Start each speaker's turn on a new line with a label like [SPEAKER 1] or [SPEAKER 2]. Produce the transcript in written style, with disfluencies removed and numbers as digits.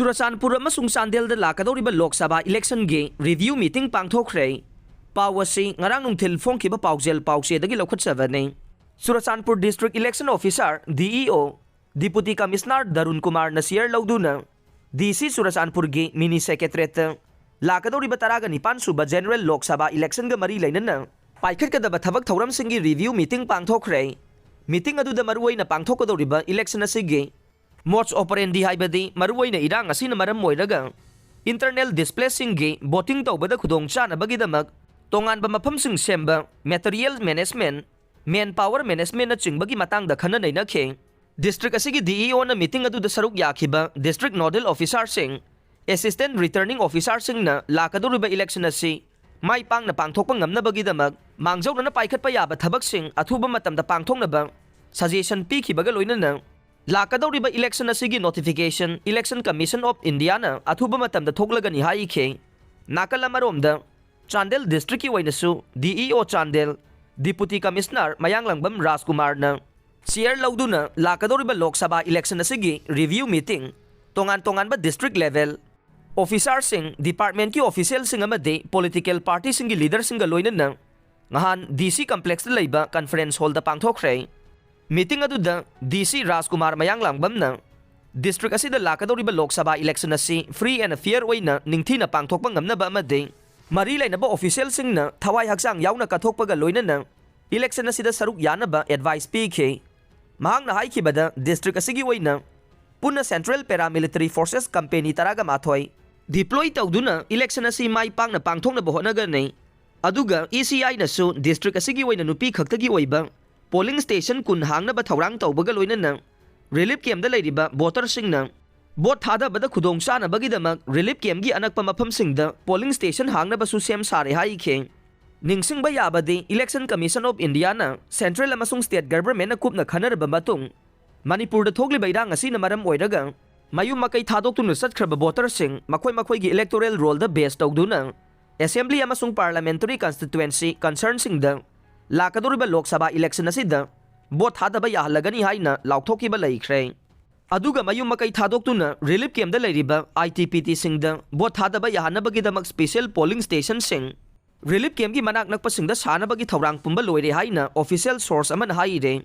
[SPEAKER 1] Churachandpur Amasung Chandel da Lakkadouriba Lok Sabha election ge review meeting Pangthokhre. Pawasi ngarang nungthil phongkiba paujel paushe dagi Lok Sabha ne. Churachandpur District Election Officer DEO Deputy Commissioner Darun Kumar Nasir Lauduna DC Churachandpur ge Mini Secretariat Lakkadouriba Taraga Nipan Suba General Lok Sabha election ga mari lainana paikhat kadaba thabak thauram singi review meeting Pangthokhre. Meeting adu da maruai na Pangthokhre election asige Mods operandi haibadi maruai na irang asina maram moiraga internal displacing ge voting tawbada khudong chana bagidamak tongan ba mafam sing semba material management manpower management na chingbagi matang da khana nei na khe district asigi DEO na meeting adu da saruk yakhiba district nodal officer sing assistant returning officer sing na Lakkadouriba election asi mai pang na pangthokpa ngamna bagidamak mangjaw na paikhat pa yaba thabak sing athuba matam da pangthokna ba suggestion pi khibaga loina na Lakkadouriba election asigi notification Election Commission of India na athuba matam da thoklagani hai khe nakala marom da Chandel district ki wainasu DEO Chandel Deputy Commissioner Mayanglangbam Rajkumar na chair lauduna Lakkadouriba Lok Sabha election asigi review meeting tongan ba district level officer sing department ki official sing amade political party sing leader sing loina na ngahan DC complex da leiba conference hall da Pangthokhre. Meeting adu da DC Rajkumar Mayanglangbam na district asida Lakkadouriba Lok Sabha election asi free and fair way na ningthina pangthokpa ngamna ba amade mari laina ba official sing na thawai haksang yauna kathokpa ga loina na election asida saruk yana ba advice pi khe mahang na hai khibada district asigi way na puna Central Paramilitary Forces Company taraga mathoi deploy tawduna election asi mai pang na pangthokna ba hona ga nei aduga ECI na su district asigi way na nupi khaktagi way ba polling station kun hangna ba thaurang tawbaga loina na relief camp da leiriba voter sing na vote thada bada khudong chana bagidamak relief camp gi anakpa mafam sing da polling station hangna ba su sem sare hai khe ningsing ba yabade Election Commission of India na central amasung state government na kupna khanar ba matung Manipur da thogli bairang asi na maram oiraga mayum makai thadok tu nusat khraba voter sing makhoi gi electoral roll da base tawduna assembly amasung parliamentary constituency concern sing da Lakkadouriba Lok Sabha election asida vote thadaba yahalagani haina laukthokkiba leikhre aduga mayum makai thadokuna relief camp da leiriba ITPT sing da vote thadaba yahanabagi special polling station sing relief camp gi manak nakpa sing da sanabagi thaurang pumba loire haina official source aman haire